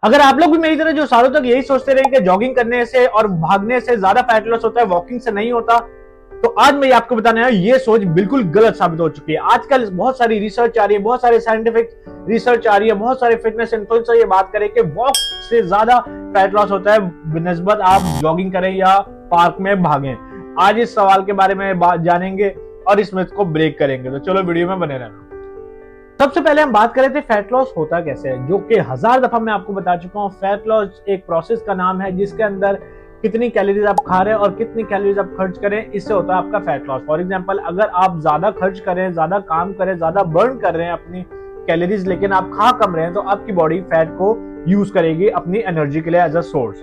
अगर आप लोग भी मेरी तरह जो सालों तक यही सोचते रहे कि जॉगिंग करने से और भागने से ज्यादा फैट लॉस होता है, वॉकिंग से नहीं होता, तो आज मैं आपको बताने आया ये सोच बिल्कुल गलत साबित हो चुकी है। आजकल बहुत सारी रिसर्च आ रही है, बहुत सारे साइंटिफिक रिसर्च आ रही है, बहुत सारे फिटनेस इन्फ्लुएंसर ये बात करें कि वॉक से ज्यादा फैट लॉस होता है बिनिस्बत आप जॉगिंग करें या पार्क में भागें। आज इस सवाल के बारे में बात जानेंगे और इस मिथ को ब्रेक करेंगे, तो चलो वीडियो में बने रहना। सबसे पहले हम बात करें थे फैट लॉस होता कैसे है, जो कि 1000 दफा मैं आपको बता चुका हूँ। फैट लॉस एक प्रोसेस का नाम है जिसके अंदर कितनी कैलोरीज आप खा रहे हैं और कितनी कैलोरीज आप खर्च करें, इससे होता है आपका फैट लॉस। फॉर एग्जांपल, अगर आप ज्यादा खर्च करें, ज्यादा काम करें, ज्यादा बर्न कर रहे हैं अपनी कैलोरीज, लेकिन आप खा कम रहे हैं, तो आपकी बॉडी फैट को यूज करेगी अपनी एनर्जी के लिए एज अ सोर्स।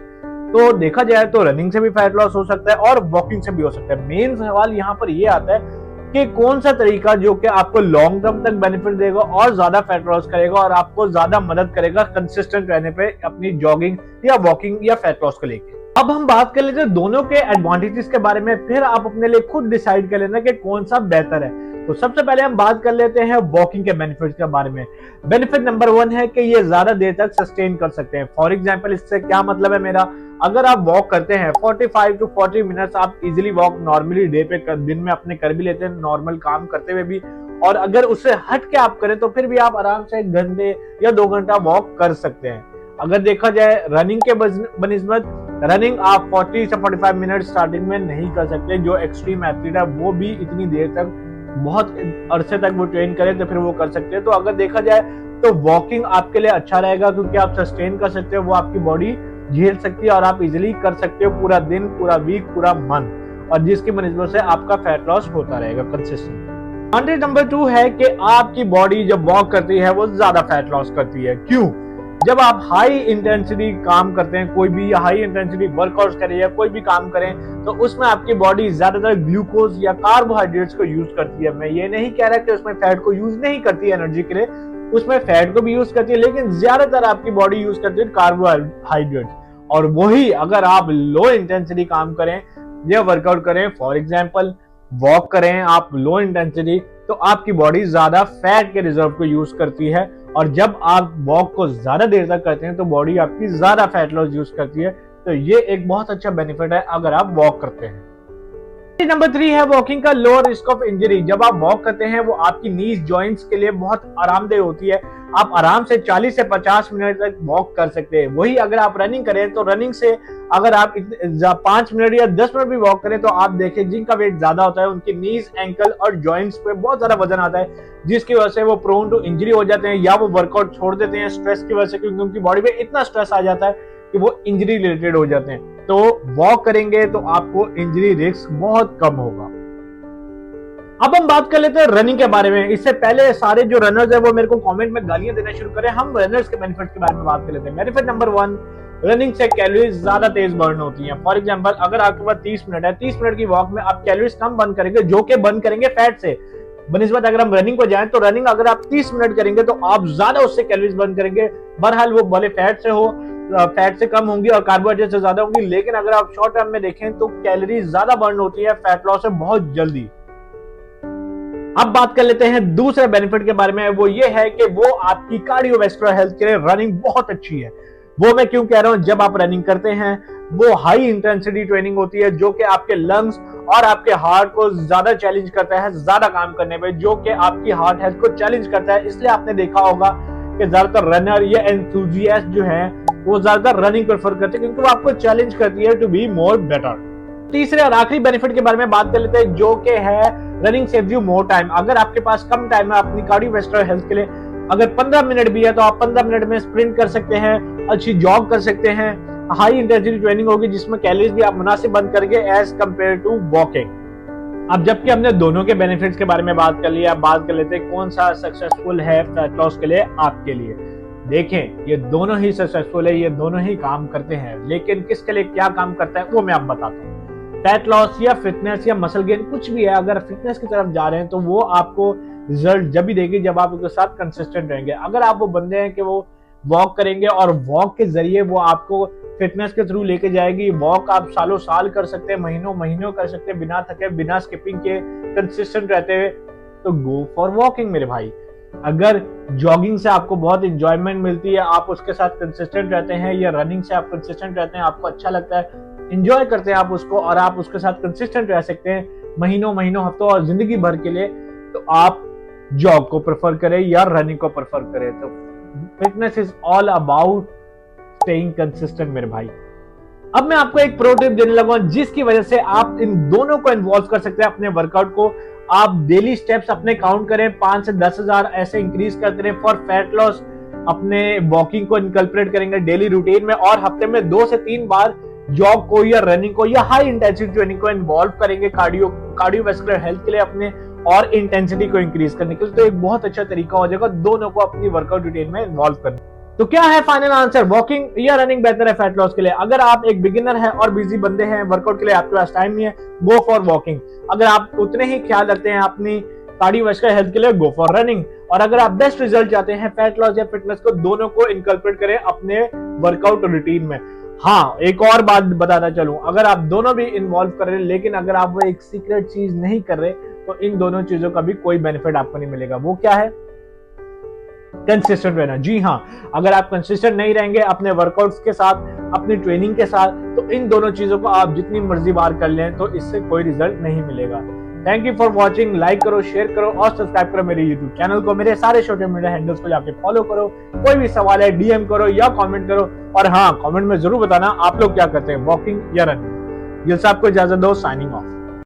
तो देखा जाए तो रनिंग से भी फैट लॉस हो सकता है और वॉकिंग से भी हो सकता है। मेन सवाल यहाँ पर ये आता है कि कौन सा तरीका जो कि आपको लॉन्ग टर्म तक बेनिफिट देगा और ज्यादा फैट लॉस करेगा और आपको ज्यादा मदद करेगा कंसिस्टेंट रहने पे अपनी जॉगिंग या वॉकिंग या फैट लॉस को लेके। अब हम बात कर लेते हैं दोनों के एडवांटेजेस के बारे में, फिर आप अपने लिए खुद डिसाइड कर लेना कि कौन सा बेहतर है। तो सबसे पहले हम बात कर लेते हैं वॉकिंग के बेनिफिट्स के बारे में। बेनिफिट नंबर 1 है कि ये ज्यादा देर तक सस्टेन कर सकते हैं। फॉर एग्जांपल, इससे क्या मतलब है मेरा, अगर आप वॉक करते हैं 45 टू 40 मिनट्स, आप इजीली वॉक नॉर्मली डे पे दिन में अपने कर भी लेते हैं नॉर्मल काम करते हुए भी, और अगर उससे हट के आप करें तो फिर भी आप आराम से 1 घंटे या 2 घंटा वॉक कर सकते हैं। अगर देखा जाए रनिंग के बनिस्बत, रनिंग आप 40 से 45 मिनट स्टार्टिंग में नहीं कर सकते। जो एक्सट्रीम एथलीट है वो भी इतनी देर तक, बहुत अरसे तक वो ट्रेन करे तो फिर वो कर सकते हैं। तो अगर देखा जाए तो वॉकिंग आपके लिए अच्छा रहेगा, क्योंकि आप सस्टेन कर सकते हो, वो आपकी बॉडी झेल सकती है और आप इजिली कर सकते हो पूरा दिन, पूरा वीक, पूरा मंथ, और जिसकी बनिस्बत से आपका फैट लॉस होता रहेगा कंसिस्टेंट। एडवांटेज नंबर 2 है कि आपकी बॉडी जब वॉक करती है वो ज्यादा फैट लॉस करती है। क्यों? जब आप हाई इंटेंसिटी काम करते हैं, कोई भी हाई इंटेंसिटी वर्कआउट करें या कोई भी काम करें, तो उसमें आपकी बॉडी ज्यादातर ग्लूकोज या कार्बोहाइड्रेट्स को यूज करती है। मैं ये नहीं कह रहा कि उसमें फैट को यूज नहीं करती है एनर्जी के लिए, उसमें फैट को भी यूज करती है, लेकिन ज्यादातर आपकी बॉडी यूज करती है कार्बोहाइड्रेट। और वही अगर आप लो इंटेंसिटी काम करें या वर्कआउट करें, फॉर एग्जांपल वॉक करें आप लो इंटेंसिटी, तो आपकी बॉडी ज्यादा फैट के रिजर्व को यूज करती है, और जब आप वॉक को ज्यादा देर तक करते हैं तो बॉडी आपकी ज्यादा फैट लॉस यूज करती है। तो ये एक बहुत अच्छा बेनिफिट है अगर आप वॉक करते हैं। नंबर 3 है वॉकिंग का लो रिस्क ऑफ इंजरी। जब आप वॉक करते हैं वो आपकी नीज जॉइंट्स के लिए बहुत आरामदेह होती है। आप आराम से 40 से 50 मिनट तक वॉक कर सकते हैं। वही अगर आप रनिंग करें तो रनिंग से अगर आप 5 मिनट या 10 मिनट भी वॉक करें, तो आप देखें जिनका वेट ज्यादा होता है उनकी नीज, एंकल और जॉइंट्स पे बहुत ज्यादा वजन आता है, जिसकी वजह से वो प्रोन टू इंजरी हो जाते हैं या वो वर्कआउट छोड़ देते हैं स्ट्रेस की वजह से, क्योंकि उनकी बॉडी में इतना स्ट्रेस आ जाता है कि वो इंजरी रिलेटेड हो जाते हैं। तो वॉक करेंगे तो आपको इंजरी रिस्क बहुत कम होगा। अब हम बात कर लेते हैं रनिंग के बारे में। इससे पहले सारे जो रनर्स है वो मेरे को कमेंट में गालियां देना शुरू करें, हम रनर्स के बेनिफिट के बारे में बात कर लेते हैं। बेनिफिट नंबर 1, रनिंग से कैलोरीज ज्यादा तेज बर्न होती हैं। फॉर एग्जांपल, अगर आपके पास 30 मिनट है, 30 मिनट की वॉक में आप कैलोरीज कम बर्न करेंगे, जो कि बर्न करेंगे फैट से बनिस्बत। अगर हम रनिंग को जाएं तो रनिंग अगर आप 30 मिनट करेंगे तो आप ज्यादा उससे कैलोरीज बर्न करेंगे। बहरहाल वो भले फैट से हो, फैट से कम होंगी और कार्बोहाइड्रेट से ज्यादा होंगी, लेकिन अगर आप शॉर्ट टर्म में देखें तो कैलोरीज ज्यादा बर्न होती है फैट लॉस से बहुत जल्दी। अब बात कर लेते हैं दूसरे बेनिफिट के बारे में, वो ये है कि वो आपकी कार्डियोवैस्कुलर हेल्थ के लिए रनिंग बहुत अच्छी है। वो मैं क्यों कह रहा हूं, जब आप रनिंग करते हैं वो हाई इंटेंसिटी ट्रेनिंग होती है, जो कि आपके लंग्स और आपके हार्ट को ज्यादा चैलेंज करता है ज्यादा काम करने में, जो कि आपकी हार्ट हेल्थ को चैलेंज करता है। इसलिए आपने देखा होगा कि ज्यादातर रनर या एंथुजियास्ट जो है वो ज्यादातर रनिंग प्रेफर करते हैं, क्योंकि वो आपको चैलेंज करती है टू बी मोर बेटर। तीसरे और आखिरी बेनिफिट के बारे में बात कर लेते हैं, जो कि है running saves you more time. अगर आपके पास कम टाइम है अपनी कार्डियोवैस्कुलर हेल्थ के लिए, अगर 15 मिनट भी है तो आप 15 मिनट में स्प्रिंट कर सकते हैं, अच्छी जॉग कर सकते हैं। हाई इंटेंसिटी ट्रेनिंग होगी जिसमें कैलोरीज भी आप मुनासिब बंद करेंगे एज कंपेयर टू वॉकिंग। अब जबकि हमने दोनों के बेनिफिट्स के बारे में बात कर लिया, बात कर लेते हैं कौन सा सक्सेसफुल है फैट लॉस के लिए आपके लिए। देखें, ये दोनों ही सक्सेसफुल है, ये दोनों ही काम करते हैं, लेकिन किसके लिए क्या काम करता है वो मैं आपको बताता हूँ। फैट लॉस या फिटनेस या मसल गेन कुछ भी है, अगर फिटनेस की तरफ जा रहे हैं तो वो आपको रिजल्ट जब भी देगी जब आप उसके साथ कंसिस्टेंट रहेंगे। अगर आप वो बंदे हैं कि वो वॉक करेंगे और वॉक के जरिए वो आपको फिटनेस के थ्रू लेके जाएगी, वॉक आप सालों साल कर सकते हैं, महीनों महीनों कर सकते हैं बिना थके, बिना स्किपिंग के, कंसिस्टेंट रहते हुए, तो गो फॉर वॉकिंग मेरे भाई। अगर जॉगिंग से आपको बहुत इंजॉयमेंट मिलती है, आप उसके साथ कंसिस्टेंट रहते हैं, या रनिंग से आप कंसिस्टेंट रहते हैं, आपको अच्छा लगता है, इंजॉय करते हैं आप उसको, और आप उसके साथ कंसिस्टेंट रह सकते हैं महीनों हफ्तों और जिंदगी भर के लिए, तो आप जॉग को प्रेफर करें या रनिंग को प्रेफर करें। तो fitness is all about staying consistent मेरे भाई। अब मैं आपको एक प्रो टिप देने लगा जिसकी वजह से आप इन दोनों को इन्वॉल्व कर सकते हैं अपने वर्कआउट को। आप डेली स्टेप्स अपने काउंट करें, 5 से 10,000 ऐसे इंक्रीज करते रहे फॉर फैट लॉस। अपने वॉकिंग को इनकल्परेट करेंगे डेली रूटीन में, और हफ्ते में 2 से 3 बार जॉग को या रनिंग को या हाई इंटेंसिटी ट्रेनिंग को इन्वॉल्व करेंगे कार्डियोवैस्कुलर हेल्थ के लिए अपने, और इंटेंसिटी को इंक्रीज करने के लिए। तो एक बहुत अच्छा तरीका हो जाएगा दोनों को अपनी वर्कआउट रूटीन में इन्वॉल्व करने। तो क्या है फाइनल आंसर, वॉकिंग या रनिंग बेहतर है फैट लॉस के लिए? अगर आप एक बिगिनर हैं और बिजी बंदे हैं, वर्कआउट के लिए आपके पास टाइम नहीं है, गो फॉर वॉकिंग। अगर आप उतने ही ख्याल रखते हैं अपनी कार्डियोवैस्कुलर हेल्थ के लिए, गो फॉर रनिंग। और अगर आप बेस्ट रिजल्ट चाहते हैं फैट लॉस या फिटनेस को, दोनों को इनकल्परेट करें अपने वर्कआउट रूटीन में। हाँ, एक और बात बताता चलूं, अगर आप दोनों भी इन्वॉल्व कर रहे हैं, लेकिन अगर आप वो एक सीक्रेट चीज नहीं कर रहे, तो इन दोनों चीजों का भी कोई बेनिफिट आपको नहीं मिलेगा। वो क्या है? कंसिस्टेंट रहना। जी हाँ, अगर आप कंसिस्टेंट नहीं रहेंगे अपने वर्कआउट्स के साथ, अपनी ट्रेनिंग के साथ, तो इन दोनों चीजों को आप जितनी मर्जी बार कर लें तो इससे कोई रिजल्ट नहीं मिलेगा। Thank you for watching. Like करो, शेयर करो और सब्सक्राइब करो मेरे यूट्यूब चैनल को। मेरे सारे सोशल मीडिया हैंडल्स को जाके फॉलो करो। कोई भी सवाल है डीएम करो या कमेंट करो, और हाँ, कमेंट में जरूर बताना आप लोग क्या करते हैं, वॉकिंग या रनिंग। गिल साहब को इजाजत दो, साइनिंग ऑफ।